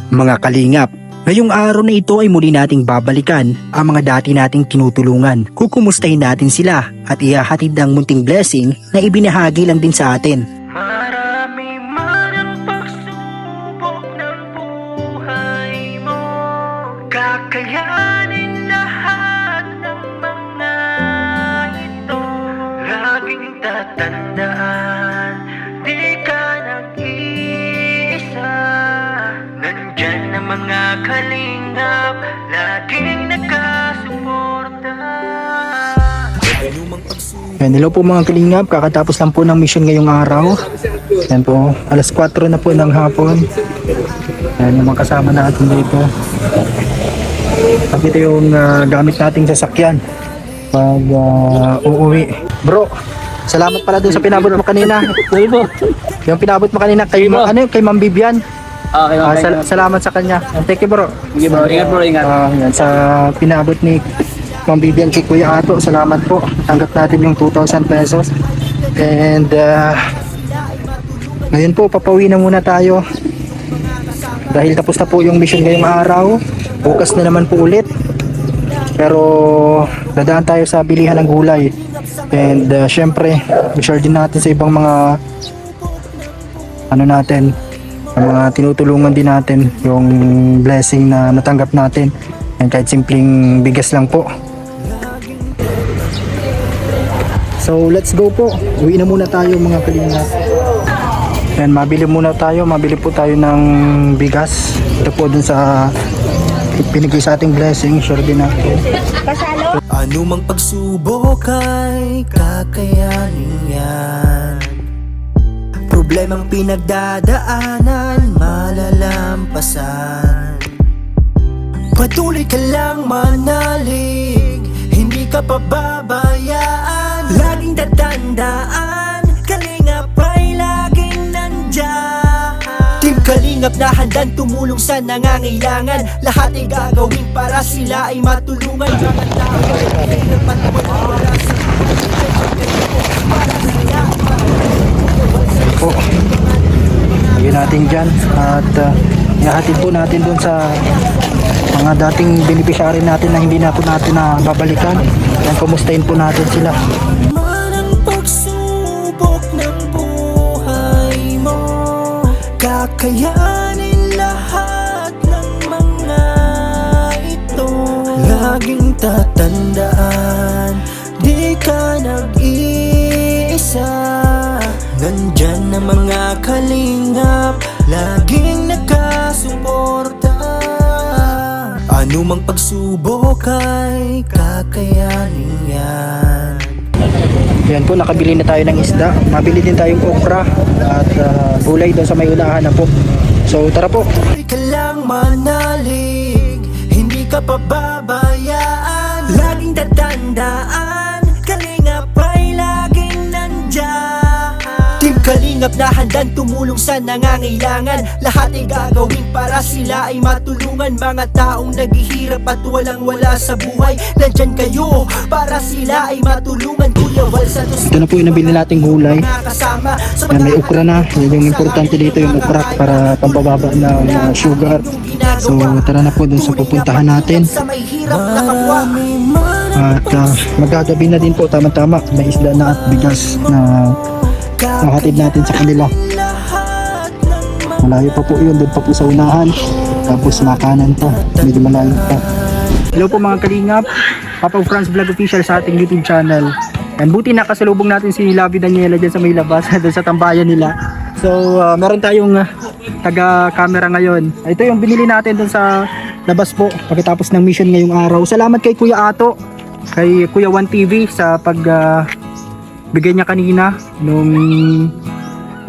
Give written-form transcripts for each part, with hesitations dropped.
Mga kalingap, ngayong araw na ito ay muli nating babalikan ang mga dati nating tinutulungan. Kukumustahin natin sila at ihahatid ng munting blessing na ibinahagi lang din sa atin. Marami man ang pagsubok ng buhay mo, kakayanin lahat ng mga ito. Laging tatandaan, di ka nag-iisa. Nandyan ang mga kalingap, laging nakasuporta. Yan, hello po mga kalingap, kakatapos lang po ng mission ngayong araw. Yan po, alas 4 na po ng hapon. Yan yung mga kasama natin dito. At ito yung gamit nating sasakyan pag uuwi. Bro, salamat pala dun sa pinabot mo kanina. Yung pinabot mo kanina kay, kay Ma'am Vivian. Okay, Salamat sa kanya. Thank you bro. Sige bro, ingat bro, ingat. Yan, sa pinabot ni Ma'am Vivian kay Kuya Ato, salamat po. Tanggap natin yung 2,000 pesos. And ngayon po, papauwi na muna tayo. Dahil tapos na po yung mission ngayong araw. Bukas na naman po ulit. Pero dadaan tayo sa bilihan ng gulay. And syempre, i-share din natin sa ibang mga mga tinutulungan din natin yung blessing na natanggap natin. And kahit simpleng bigas lang po. So let's go po. Uwi na muna tayo mga kalingap. And mabili po tayo ng bigas. Ito po dun sa pinigay sa ating blessing. Sure din natin. Ano mang pagsubok ay kakayanin yan. Problemang pinagdadaanan, malalampasan. Patuloy ka lang manalig, hindi ka pababayaan. Laging tatandaan, kalingap ay laging nandyan. Team Kalingap na handang tumulong sa nangangailangan. Lahat ay gagawin para sila ay matulungan. Mga tao ay hirap at wala sa Po. Lagyan natin dyan. At ihahatid po natin dun sa mga dating beneficiary natin na hindi na po natin na babalikan. Yan, kumustahin po natin sila. man ang pagsubok ng buhay mo, kakayanin lahat ng mga ito. Laging tatandaan, di ka nag-iisa. Nandyan ang mga kalingap, laging nakasuporta. Ano mang pagsubok ay kakayanin yan. Yan po, nakabili na tayo ng isda. Mabili din tayong okra at gulay doon sa may unahan na po. So tara po. Patuloy ka lang manalig, hindi ka pababayaan. Laging tatandaan, kalingap ay laging nandyan. Team Kalingap na handang tumulong sa nangangailangan. Lahat ay gagawin para sila ay matulungan. Mga taong naghihirap at walang-wala sa buhay, nandyan kayo para sila ay matulungan. Kuya Wal Santos, Ito na po yung nabili nating gulay. nakasama sa Yan, may okra na. Yan yung importante dito, yung okra para pambababa ng sugar. So tara na po dun sa pupuntahan natin. Sa may hirap na kapwa. At magagabi na din po, tama-tama. May isda na at bigas na nahatid natin sa kanila. Malayo pa po yun, doon pa po sa unahan. Tapos makanan pa, medyo malayo pa. Hello po mga kalingap, Papa Franz Vlog Official sa ating YouTube channel. And buti nakasalubong natin si Lovey Daniela dyan sa may labas, doon sa tambayan nila. So meron tayong taga-camera ngayon. Ito yung binili natin doon sa labas po pagkatapos ng mission ngayong araw. Salamat kay Kuya Ato, kay Kuya One TV sa pag bigay niya kanina nung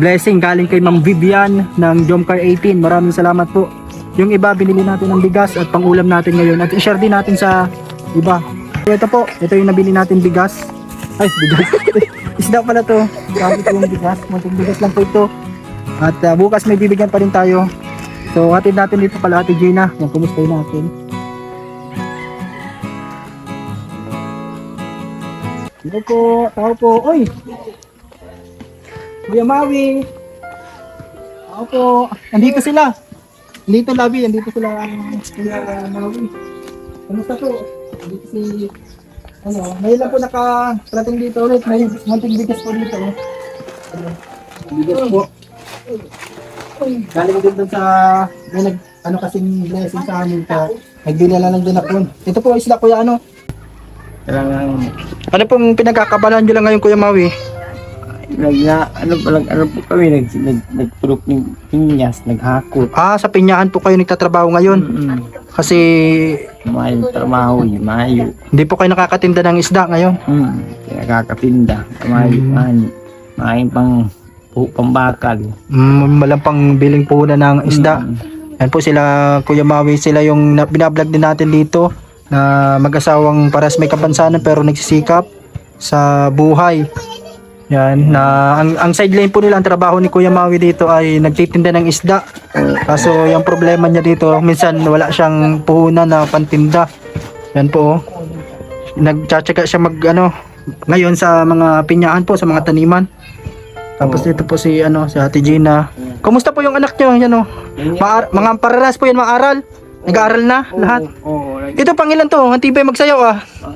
blessing galing kay Ma'am Vivian ng Jomcar 18. Maraming salamat po. Yung iba binili natin ng bigas at pangulam natin ngayon at i-share din natin sa iba. So ito po, ito yung nabili natin bigas. Ay, bigas. Isda pala to. Sabi ko yung bigas. Munting bigas lang po ito. At bukas may bibigyan pa rin tayo. So hatid natin dito pala Ate Gina. Yung kumustahin natin. Dito po, tao po. Oy! Kuya Maui! Tao po. Nandito sila. Dito labi, andito sila Kuya Maui. Kamusta po? Dito si ngayon lang po nakarating dito ulit. May munting bigas po dito. Bigas po. Galing din doon sa may kasing blessing sa amin ka. Nagdinala lang din ako. Ito po isla Kuya Kailangan, Ano pong pinagkakabalan nyo lang ngayon Kuya Maui? ano po kami, nagpulok ng pinyas, naghakot. Sa Pinyahan po kayo nagtatrabaho ngayon. Kasi Mayo trabaho, mayo. hindi po kayo nakakatinda ng isda ngayon. Nakakatinda, mayo pang pambakal. Malampang biling puhunan ng isda. Yan po sila Kuya Maui, sila yung binablog din natin dito na mag-asawang paras may kapansanan pero nagsisikap sa buhay. Yan, na ang sideline po nila, ang trabaho ni Kuya Maui dito ay nagtitinda ng isda. Kaso yung problema niya dito, minsan wala siyang puhunan na pantinda. Yan po. Nagtsatsaga siya ngayon sa mga pinyahan po, sa mga taniman. Tapos dito po si Ate Gina. Kumusta po yung anak niyo? Yan mga pararas po yan, maaral. Nag-aaral na lahat. Oo. Ito pang ilan to? Ang tibay magsayaw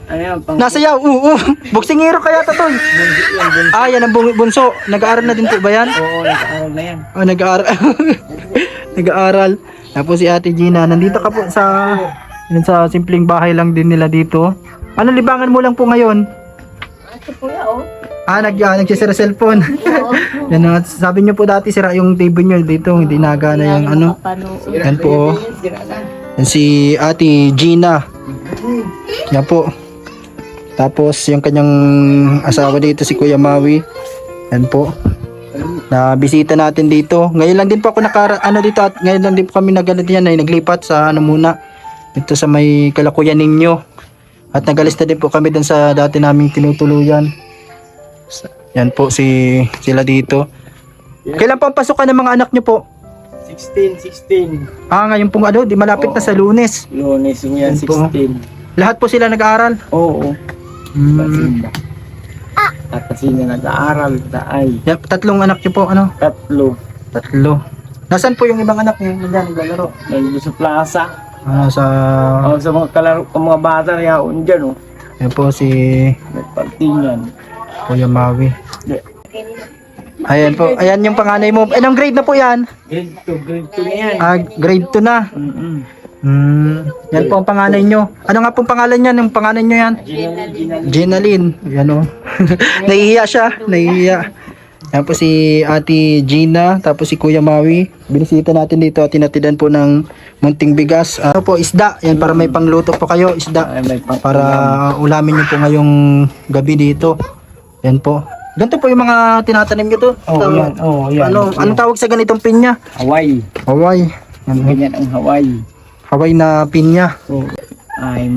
Ayan, Nasayaw, Boksingero kaya to tol. Yan ang bunso. Nag-aaral na din po ba yan? Oo, nag-aaral na yan. Nag-aaral. Nag-aaral. Tapos si Ate Gina, nandito ka po sa simpleng bahay lang din nila dito. Ano libangan mo lang po ngayon? Nagsisira cellphone. Yan, sabi niyo po dati sira yung TV niyo dito, hindi nagana yung Yan po. Yan si Ate Gina. Yan po. Tapos yung kanyang asawa dito si Kuya Maui. Yan po. Na bisita natin dito. Ngayon lang din po ako dito at ngayon lang din po kami naglipat sa muna. Dito sa may Kalakuyan ninyo. At nagalista din po kami dun sa dati naming tinutuluyan. Yan po sila dito. Kailan po ang pasukan ng mga anak nyo po? 16. Ngayon po di malapit na sa Lunes. Lunes yan, Yan po. 16. Lahat po sila nag-aaral? Oo. At kasi na nag-aaral, Yan, tatlong anak nyo po, Tatlo. Nasaan po yung ibang anak nyo? Naglalaro? Nandito sa plaza. Sa mga kalaro, mga bata yaon dyan, Yan po si nagpartingan. Kuya Maui. Ayan po. Ayan yung panganay mo. Anong grade na po yan? Grade 2 na yan. Grade 2 na. Yan po ang panganay nyo. Ano nga pong pangalan niyan? Yung panganay nyo yan? Ginaline. Yan Nahihiya siya. Yan po si Ate Gina. Tapos si Kuya Maui. Binisita natin dito at tinatidan po ng munting bigas. Isda. Yan para may pangluto po kayo. Isda. Para ulamin nyo po ngayong gabi dito. Yan po. Ganito po yung mga tinatanim nyo to. Yan. Anong tawag sa ganitong pinya? Hawaii. Ganyan ang Hawaii. Hawaii na pinya.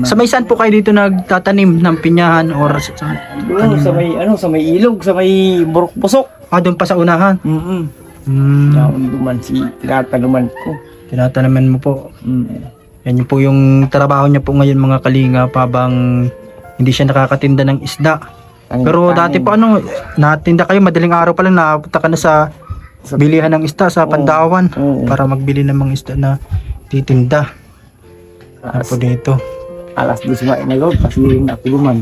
Sa may saan po kayo dito nagtatanim ng pinyahan or sa may ilog, sa may burok-busok. doon pa sa unahan. Yaon duman tinatanuman ko. Tinatanaman mo po. Yan po yung trabaho niya po ngayon mga kalingap habang hindi siya nakakatinda ng isda. Pero dati po natinda kayo madaling araw pa lang napunta ka na sa bilihan ng isda sa Pandawan para magbili ng mga isda na titinda. Po dito. Alas 2 na kasi ako duman.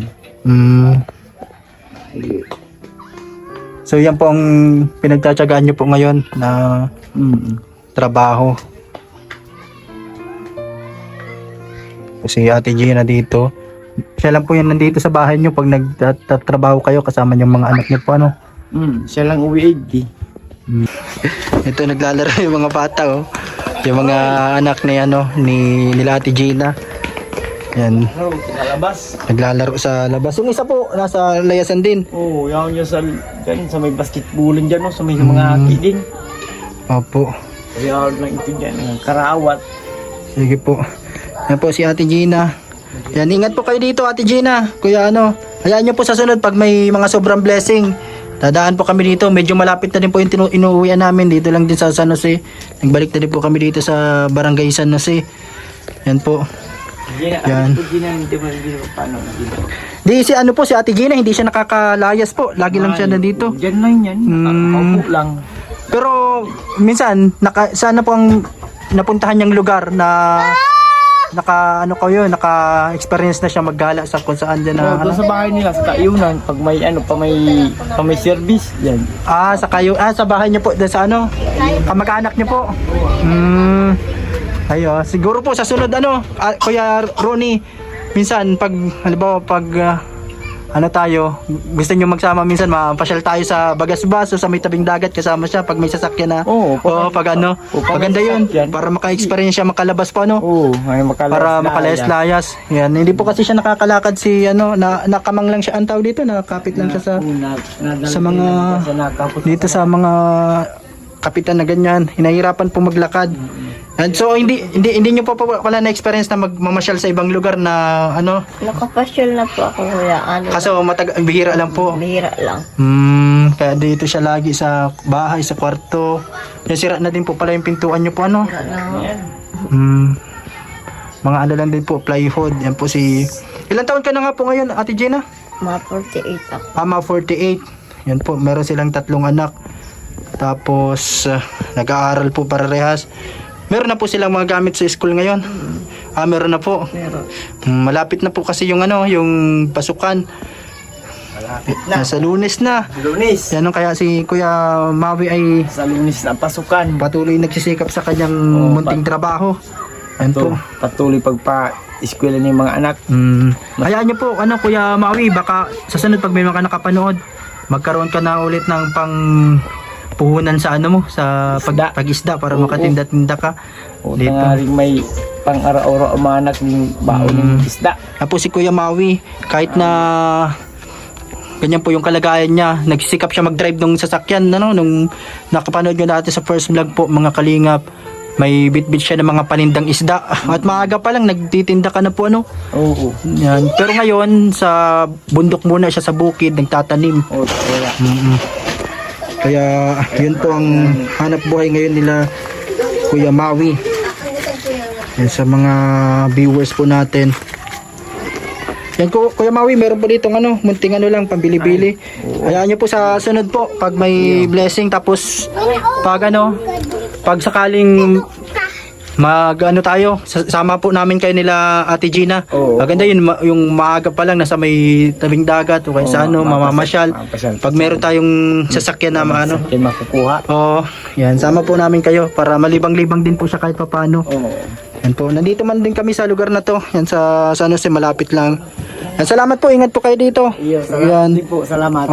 So yan po ang pinagtatsagaan niyo po ngayon na trabaho. Si Ate Gina dito. Siya lang po yan nandito sa bahay niyo pag nagtatrabaho kayo kasama yung mga anak niyo po Siya lang uwi Ito naglalaro yung mga bata Yung mga anak ni nila Ate Gina. Yan. Labas. Naglalaro sa labas. Yung isa po nasa layasan din. Yaon niya sa may basketballan dyan, sa may mga haki din. Opo. Yaon lang ito dyan, karawat. Sige po. Yan po si Ate Gina. Yan, ingat po kayo dito Ate Gina. Kuya hayaan nyo po sa sunod pag may mga sobrang blessing. Dadaan po kami dito. Medyo malapit na din po yung inuuwian namin. Dito lang din sa San Jose. Nagbalik na din po kami dito sa Barangay San Jose. Yan po. Yan. Si Ate Gina, hindi siya nakakalayas po. Lagi lang siya nandito. Diyan lang yan. Nakakaupo lang. Pero minsan, sana po ang napuntahan niyang lugar na naka-experience na siya maggala sa kung saan dyan na Doon sa bahay nila sa Kayunan pag may pa may service yan. sa bahay niyo po doon sa kamag-anak niyo po. Ayo, siguro po sa sunod Kuya Ronnie, minsan pag halimbawa tayo, gusto niyo magsama minsan mapasyal tayo sa Bagasbas o sa may tabing dagat kasama siya pag may sasakyan na. Maganda yun para maka-experience siya makalabas pa Ay para makalayas-layas. Yan, hindi po kasi siya nakakalakad nakamang lang siya ang tao dito, nakakapit lang siya sa mga dito sa mga kapitan na ganyan. Hinahirapan po maglakad. And so hindi niyo pa pala na experience na magmamasyal sa ibang lugar na Nakapasyal na po ako, kuya. Kaso bihira lang po. Bihira lang. Kaya dito siya lagi sa bahay, sa kwarto. Yung sira na din po pala yung pintuan niyo po mga lang din po, plywood. Yan po ilang taon ka na nga po ngayon, Ate Gina? Mga 48 ako. Mga 48. Yan po, meron silang 3 anak. Tapos nag-aaral po parehas. Meron na po silang mga gamit sa school ngayon. Meron na po. Meron. Malapit na po kasi yung pasukan. Malapit na. Sa Lunes na. Lunes. Yan kaya si Kuya Maui ay Sa Lunes na pasukan. patuloy nagsisikap sa kanyang munting trabaho. Yan po. Patuloy pagpa-eskwela ng mga anak. Hayaan niyo po, Kuya Maui, baka sa sunod pag may mga nakapanood, magkaroon ka na ulit ng puhunan sa sa pag-isda para makatinda-tinda ka. Dito nga rin may pang-araw-araw mga anak ng baon ng isda. Tapos si Kuya Maui, kahit na ganyan po yung kalagayan niya, nagsisikap siya mag-drive ng sasakyan, nung nakapanood nyo dati sa first vlog po, mga kalingap, may bit-bit siya ng mga panindang isda. At maaga pa lang, nagtitinda ka na po, Oo. Yan. Pero ngayon, sa bundok muna siya sa bukid, nagtatanim. Wala. Kaya yun po ang hanap buhay ngayon nila Kuya Maui. Yan sa mga viewers po natin. Yan Kuya Maui, meron po dito munting lang pambili-bili. Hayaan niyo po sa sunod po pag may blessing, tapos pag sakaling tayo, sama po namin kayo nila Ate Gina. Maganda yun, yung maaga pa lang nasa may tabing dagat o kaya sa mamamasyal. Pag meron tayong sasakyan na makukuha. Yan, sama po namin kayo para malibang-libang din po siya kahit paano. Yan po, nandito man din kami sa lugar na to. Yan sa San Jose, malapit lang. Yan, salamat po, ingat po kayo dito. Salamat din po, salamat.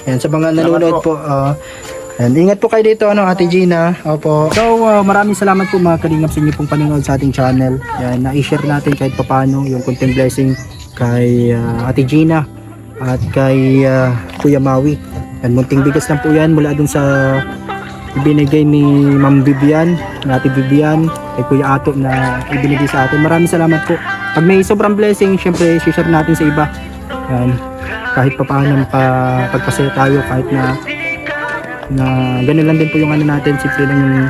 Yan, sa mga nanonood po. And ingat po kayo dito, Ate Gina. Opo. So, maraming salamat po mga kalingap sa inyo pong panonood sa ating channel. Yan, na-share natin kahit papaano yung content blessing kay Ate Gina at kay Kuya Maui. Yan, munting bigas lang po yan mula dun sa ibinigay ni Ma'am Vivian, Ate Vivian, kay Kuya Ato na ibinigay sa atin. Maraming salamat po. Pag may sobrang blessing, syempre share natin sa iba. Yan, kahit papaano makapagpasaya tayo, kahit na ganun lang din po yung natin, simple lang yung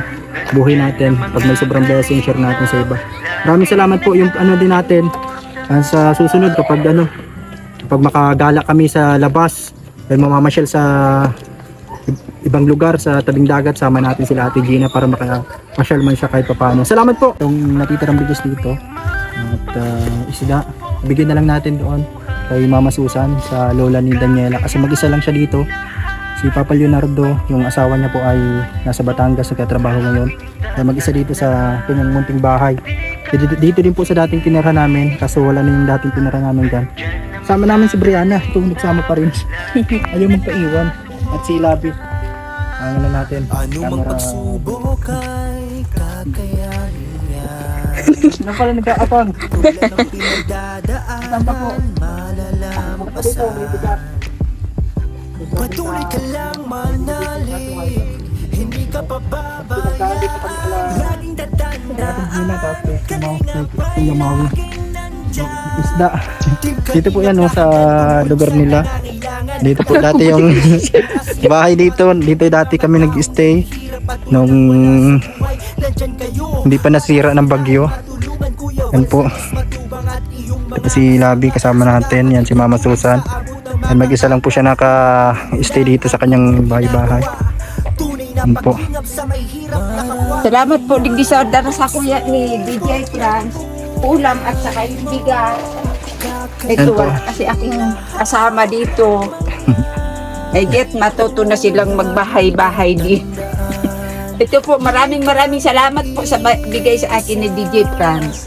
buhay natin. Pag may sobrang blessing, share natin sa iba. Maraming salamat po yung din natin sa susunod kapag makagala kami sa labas dahil mamamasyal sa ibang lugar sa tabing dagat, sama natin sila Ate Gina para makamasyal man siya kahit paano. Salamat po. Yung natitirang bigas dito at isda, bigyan na lang natin doon kay Mama Susan sa lola ni Daniela kasi mag-isa lang siya dito. Si Papa Leonardo, yung asawa niya po ay nasa Batangas, nagtatrabaho ngayon. Kaya mag-isa dito sa kanyang munting bahay. Dito din po sa dating tinira namin, kaso wala na yung dating tinira namin dyan. Sama namin si Brianna, kung nagsama pa rin. Ayaw magpaiwan. At si Labi. Ano natin? Anumang pagsubok ay kakayanin yan. Ano pala nag-aapang? Tulad ng pinagdadaanan, malalampasan. Patuloy ka lang manalig, hindi ka pababayaan. Laging tatandaan, kalingap ay laging nandyan. Isda. Dito po yan sa lugar nila. Dito po dati yung bahay dito. Dito dati kami nag-stay nung hindi pa nasira ng bagyo. Yan po. Ito si Labi kasama natin. Yan si Mama Susan. Yan, mag-isa lang po siya naka-stay dito sa kanyang bahay-bahay. Yan po. Salamat po digdi sa dara sa kuya ni DJ Franz. Ulam at saka yung bigas. Yan Ito po. kasi aking kasama dito. Ay get matuto na silang magbahay-bahay din. Ito po, maraming salamat po sa bigay sa akin ni DJ Franz.